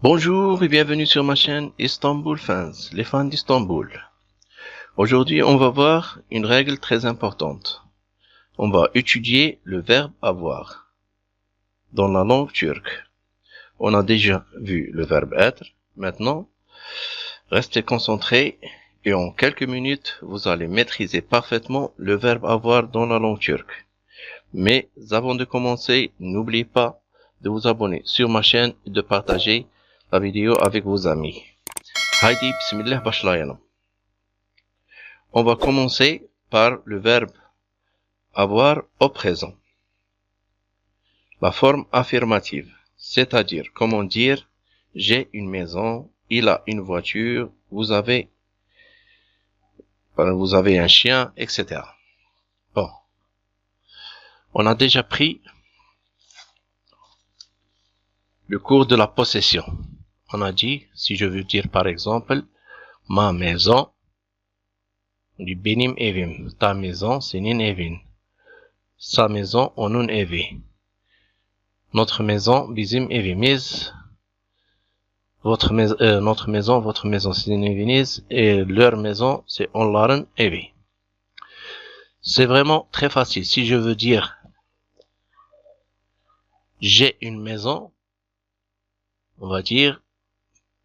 Bonjour et bienvenue sur ma chaîne Istanbul Fans, les fans d'Istanbul. Aujourd'hui, on va voir une règle très importante. On va étudier le verbe avoir dans la langue turque. On a déjà vu le verbe être. Maintenant, restez concentrés et en quelques minutes, vous allez maîtriser parfaitement le verbe avoir dans la langue turque. Mais avant de commencer, n'oubliez pas de vous abonner sur ma chaîne et de partager la vidéo avec vos amis. Haydi bismillah başlayalım. On va commencer par le verbe avoir au présent. La forme affirmative, c'est-à-dire comment dire j'ai une maison, il a une voiture, vous avez un chien, etc. Bon, on a déjà pris le cours de la possession. On a dit, si je veux dire par exemple, ma maison, on dit benim evim, ta maison, senin evin. Sa maison, onun evi. Notre maison, bizim evimiz. Notre maison, votre maison, sizin eviniz. Et leur maison, c'est onların evi. C'est vraiment très facile. Si je veux dire j'ai une maison, on va dire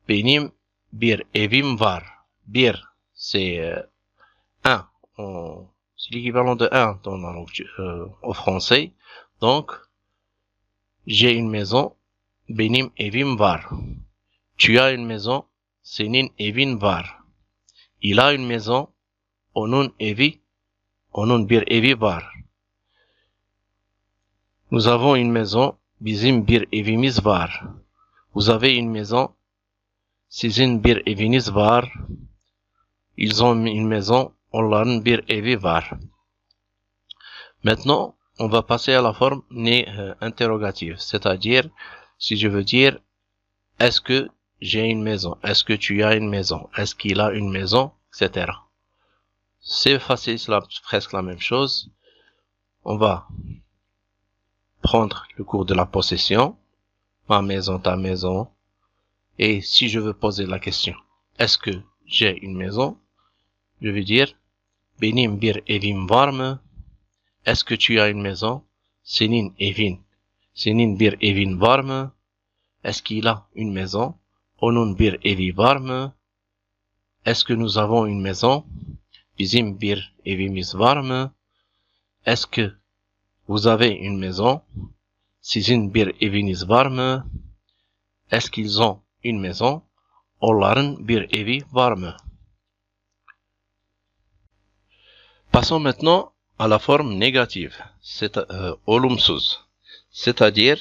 benim bir evim var. Bir, c'est un. C'est l'équivalent de un dans la langue au français. Donc, j'ai une maison, benim evim var. Tu as une maison, senin evin var. Il a une maison, onun evi, onun bir evi var. Nous avons une maison, bizim bir evimiz var. Vous avez une maison, sizin bir eviniz var. Ils ont une maison, onların bir evi var. Maintenant, on va passer à la forme interrogative, c'est-à-dire, si je veux dire, est-ce que j'ai une maison, est-ce que tu as une maison, est-ce qu'il a une maison, etc. C'est facile, c'est presque la même chose. On va prendre le cours de la possession, ma maison, ta maison, et si je veux poser la question, est-ce que j'ai une maison, je vais dire, benim bir evim var mı? Est-ce que tu as une maison? Senin evin. Senin bir evin var mı? Est-ce qu'il a une maison? Onun bir evi var mı? Est-ce que nous avons une maison? Bizim bir evimiz var mı? Est-ce que vous avez une maison? Sizin bir eviniz var mı? Est-ce qu'ils ont une maison? Onların bir evi var mı? Passons maintenant à la forme négative, c'est olumsuz, c'est-à-dire,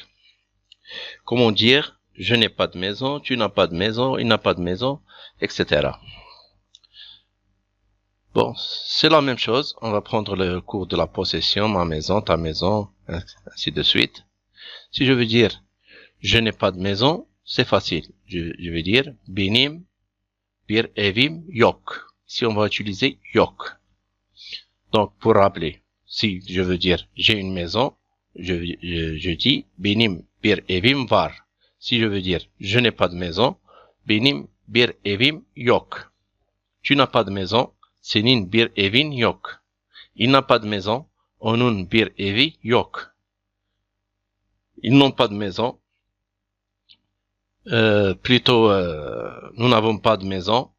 comment dire, je n'ai pas de maison, tu n'as pas de maison, il n'a pas de maison, etc. Bon, c'est la même chose, on va prendre le cours de la possession, ma maison, ta maison, ainsi de suite. Si je veux dire, je n'ai pas de maison, c'est facile, je vais dire, benim bir evim yok. Ici, on va utiliser yok. Donc, pour rappeler, si je veux dire j'ai une maison, je dis benim bir evim var. Si je veux dire je n'ai pas de maison, benim bir evim yok. Tu n'as pas de maison, senin bir evin yok. Il n'a pas de maison, onun bir evi yok. Ils n'ont pas de maison. Nous n'avons pas de maison.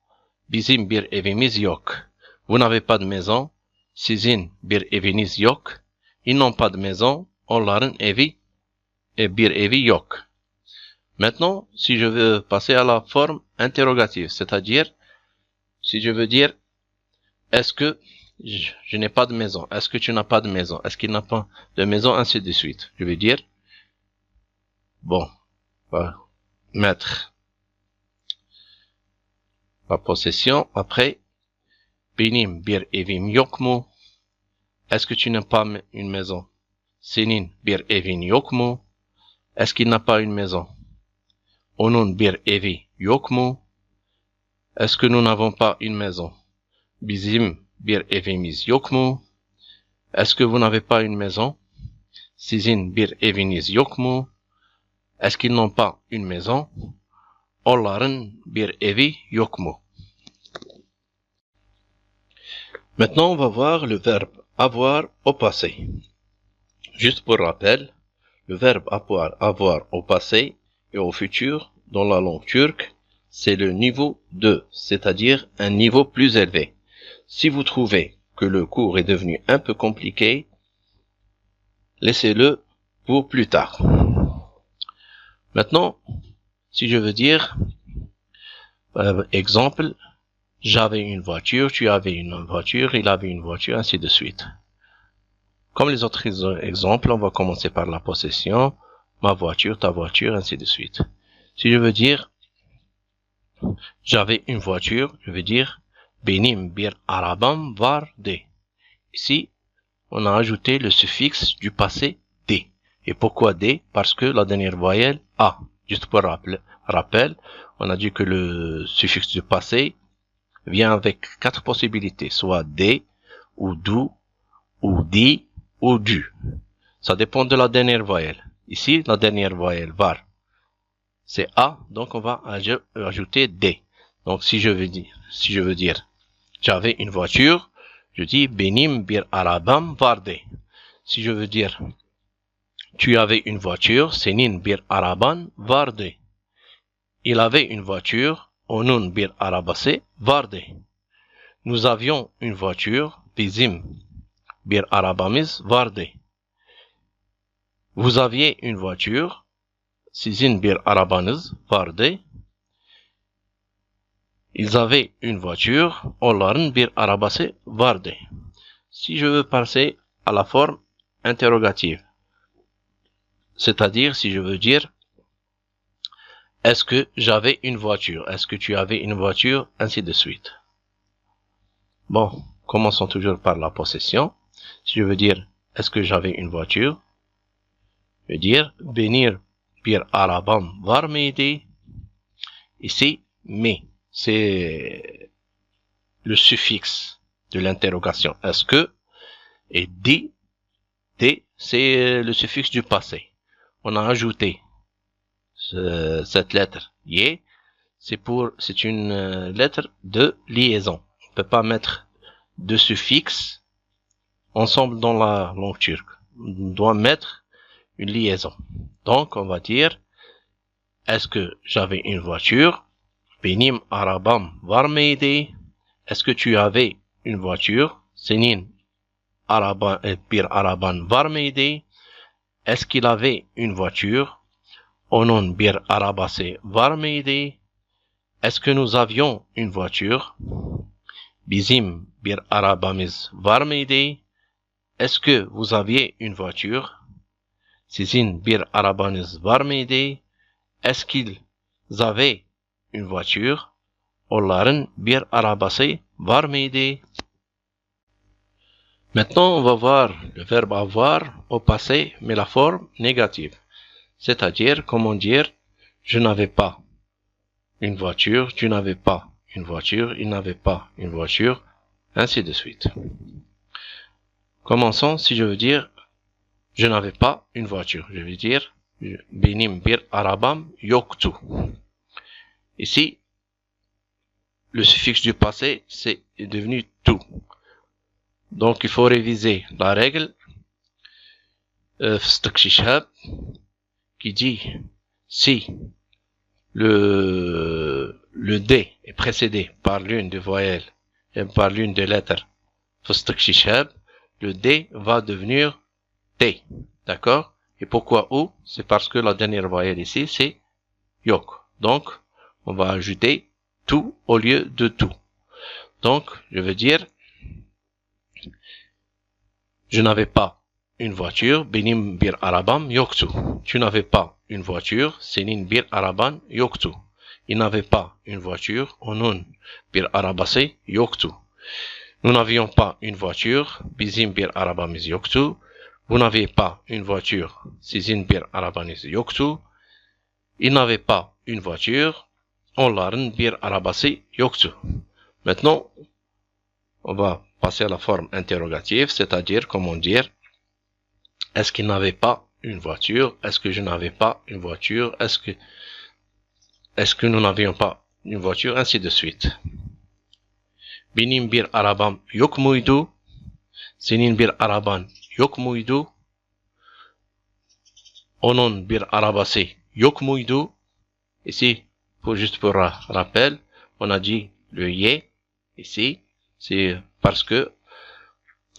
Bizim bir evimiz yok. Vous n'avez pas de maison. Sizin bir eviniz yok. Ils n'ont pas de maison. Onların evi bir evi yok. Maintenant, si je veux passer à la forme interrogative, c'est-à-dire, si je veux dire, est-ce que je n'ai pas de maison? Est-ce que tu n'as pas de maison? Est-ce qu'il n'a pas de maison? Ainsi de suite. Je vais dire, bon, on va mettre la possession. Après, benim bir evim yok mu? Est-ce que tu n'as pas une maison? Senin bir evin yok mu? Est-ce qu'il n'a pas une maison? Onun bir evi yok mu? Est-ce que nous n'avons pas une maison? Bizim bir evimiz yok mu? Est-ce que vous n'avez pas une maison? Sizin bir eviniz yok mu? Est-ce qu'ils n'ont pas une maison? Onların bir evi yok mu? Maintenant, on va voir le verbe avoir au passé. Juste pour rappel, le verbe avoir au passé et au futur dans la langue turque, c'est le niveau 2, c'est-à-dire un niveau plus élevé. Si vous trouvez que le cours est devenu un peu compliqué, laissez-le pour plus tard. Maintenant, si je veux dire, exemple, j'avais une voiture, tu avais une voiture, il avait une voiture, ainsi de suite. Comme les autres exemples, on va commencer par la possession, ma voiture, ta voiture, ainsi de suite. Si je veux dire, j'avais une voiture, je veux dire, benim bir arabam vardı. Ici, on a ajouté le suffixe du passé D. Et pourquoi D? Parce que la dernière voyelle A. Juste pour rappel, on a dit que le suffixe du passé vient avec 4 possibilités, soit D, ou du, ou di, ou du. Ça dépend de la dernière voyelle. Ici, la dernière voyelle, var, c'est A, donc on va ajouter D. Donc si je veux dire, j'avais une voiture, je dis benim bir arabam vardı. Si je veux dire, tu avais une voiture, senin bir araban vardı. Il avait une voiture, onun bir arabası vardı. Nous avions une voiture, bizim bir arabamız vardı. Vous aviez une voiture, sizin bir arabanız vardı. Ils avaient une voiture, onların bir arabası vardı. Si je veux passer à la forme interrogative, c'est-à-dire si je veux dire, est-ce que j'avais une voiture? Est-ce que tu avais une voiture? Ainsi de suite. Bon, commençons toujours par la possession. Si je veux dire, est-ce que j'avais une voiture? Je veux dire, benim bir arabam var mıydı? Ici, mais, c'est le suffixe de l'interrogation. Est-ce que? Et di, c'est le suffixe du passé. On a ajouté cette lettre y, c'est une lettre de liaison. On ne peut pas mettre deux suffixes ensemble dans la langue turque. On doit mettre une liaison. Donc, on va dire, est-ce que j'avais une voiture? Benim arabam var mıydı? Est-ce que tu avais une voiture? Senin bir araban var mıydı? Est-ce qu'il avait une voiture? Onun bir arabası var mıydı? Est-ce que nous avions une voiture? Bizim bir arabamız var mıydı? Est-ce que vous aviez une voiture? Sizin bir arabanız var mıydı? Est-ce qu'ils avaient une voiture? Onların bir arabası var mıydı? Maintenant, on va voir le verbe avoir au passé, mais la forme négative. C'est-à-dire, comment dire, je n'avais pas une voiture, tu n'avais pas une voiture, il n'avait pas une voiture, ainsi de suite. Commençons, si je veux dire, je n'avais pas une voiture. Je veux dire, benim bir arabam yoktu. Ici, le suffixe du passé, c'est devenu tout. Donc, il faut réviser la règle fıstık şişhab qui dit si le D est précédé par l'une des voyelles et par l'une des lettres fıstık şişhab, le D va devenir T. D'accord? Et pourquoi O? C'est parce que la dernière voyelle ici, c'est yok. Donc, on va ajouter tout au lieu de tout. Donc, je veux dire, je n'avais pas une voiture, benim bir arabam yoktu. Tu n'avais pas une voiture, senin bir araban yoktu. Il n'avait pas une voiture, onun bir arabası yoktu. Nous n'avions pas une voiture, bizim bir arabamız yoktu. Vous n'aviez pas une voiture, sizin bir arabanız yoktu. Il n'avait pas une voiture, onların bir arabası yoktu. Maintenant, on va passer à la forme interrogative, c'est-à-dire comment dire, est-ce qu'il n'avait pas une voiture? Est-ce que je n'avais pas une voiture? Est-ce que est-ce que nous n'avions pas une voiture, ainsi de suite. Benim bir arabam yok muydu? Senin bir araban yok muydu? Onun bir arabası yok muydu? Ici, juste pour rappel, on a dit le ye ici, c'est parce que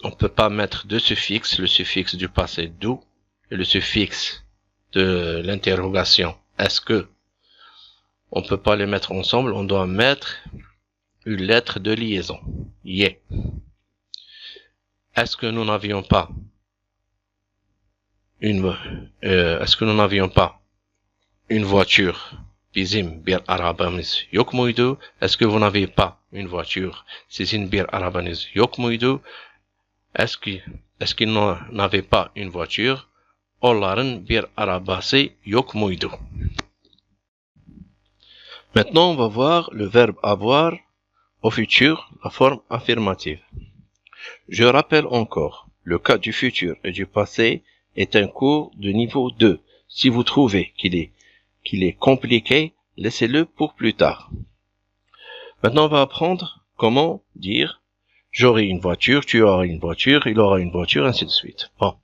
on ne peut pas mettre deux suffixes, le suffixe du passé du et le suffixe de l'interrogation est-ce que. On ne peut pas les mettre ensemble, on doit mettre une lettre de liaison. Ye. Est-ce que nous n'avions pas une voiture? Bizim bir arabamız yok muydu? Est-ce que vous n'avez pas une voiture? Sizin bir arabanız yok muydu? Est-ce qu'ils n'avaient pas une voiture? Onların bir arabası yok muydu? Maintenant, on va voir le verbe avoir au futur, la forme affirmative. Je rappelle encore, le cas du futur et du passé est un cours de niveau 2. Si vous trouvez qu'il est compliqué, laissez-le pour plus tard. Maintenant, on va apprendre comment dire j'aurai une voiture, tu auras une voiture, il aura une voiture, ainsi de suite. Bon.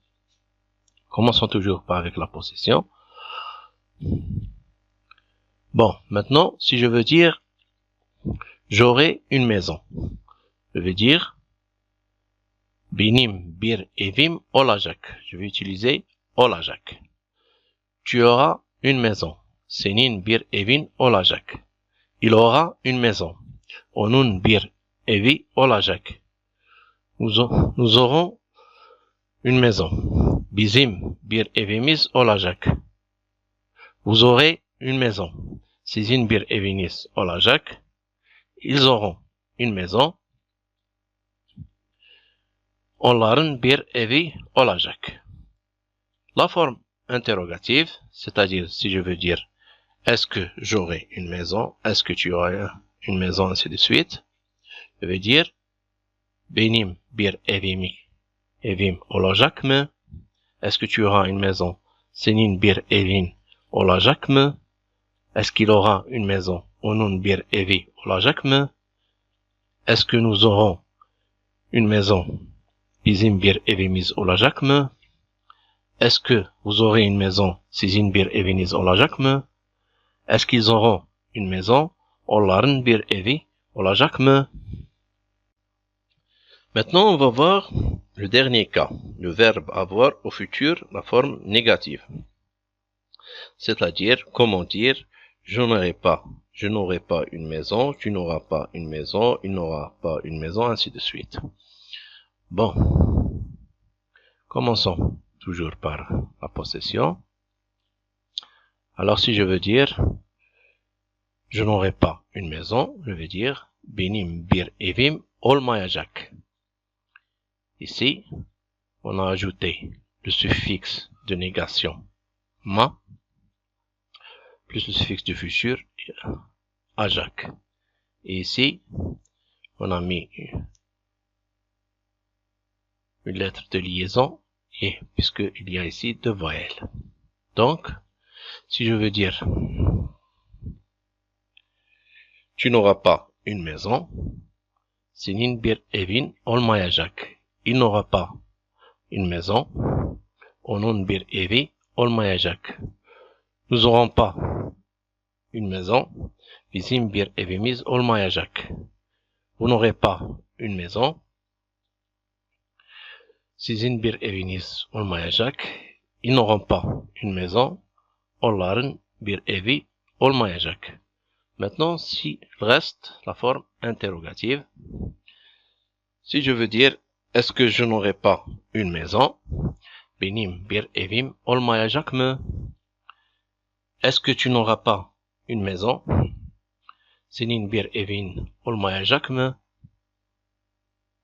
Commençons toujours par avec la possession. Bon, maintenant, si je veux dire j'aurai une maison, je vais dire benim bir evim olacak. Je vais utiliser olacak. Tu auras une maison. Senin bir evin olacak. Il aura une maison. Onun bir evi olacak. Nous aurons une maison. Bizim bir evimiz olacak. Vous aurez une maison. Sizin bir eviniz olacak. Ils auront une maison. Onların bir evi olacak. La forme interrogative, c'est-à-dire si je veux dire est-ce que j'aurai une maison, est-ce que tu auras une maison, ainsi de suite, je vais dire benim bir evim olacak mı? Est-ce que tu auras une maison? Senin bir evin olacak mı? Est-ce qu'il aura une maison? Onun bir evi olacak mı? Est-ce que nous aurons une maison? Bizim bir evimiz olacak mı? Est-ce que vous aurez une maison? Sizin bir eviniz olacak mı? Est-ce qu'ils auront une maison? Onların bir evi olacak mı? Maintenant, on va voir le dernier cas, le verbe avoir au futur, la forme négative. C'est-à-dire, comment dire, je n'aurai pas une maison, tu n'auras pas une maison, il n'aura pas une maison, ainsi de suite. Bon, commençons toujours par la possession. Alors, si je veux dire, je n'aurai pas une maison, je vais dire, benim bir evim olmayacak. Ici, on a ajouté le suffixe de négation ma, plus le suffixe du futur, ajak. Et ici, on a mis une lettre de liaison, et puisqu'il y a ici deux voyelles. Donc, si je veux dire, tu n'auras pas une maison, senin bir evin olmayacak. Il n'aura pas une maison, onun bir evi olmayacak. Nous n'aurons pas une maison, bizim bir evimiz olmayacak. Vous n'aurez pas une maison, sizin bir eviniz olmayacak. Ils n'auront pas une maison, onların bir evi olmayacak. Maintenant, s'il reste la forme interrogative, si je veux dire est-ce que je n'aurai pas une maison? Benim bir evim olmayacak mı? Est-ce que tu n'auras pas une maison? Senin bir evin olmayacak mı?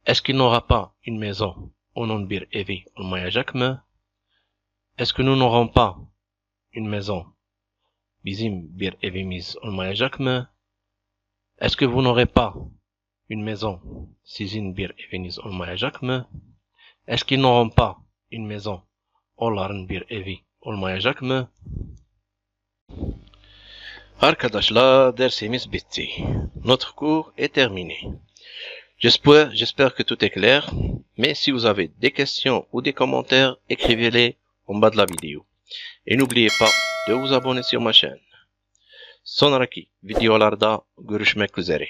Est-ce qu'il n'aura pas une maison? Onun bir evi olmayacak mı? Est-ce que nous n'aurons pas une maison? Bizim bir evimiz olmayacak mı? Est-ce que vous n'aurez pas une maison? Sizin bir eviniz olmayacak mı? Est-ce qu'ils n'auront pas une maison? Onların bir evi olmayacak mı? Arkadaşlar, dersimiz bitti. Notre cours est terminé. J'espère que tout est clair, mais si vous avez des questions ou des commentaires, écrivez-les en bas de la vidéo. Et n'oubliez pas de vous abonner sur ma chaîne. Sonraki videolarda görüşmek üzere.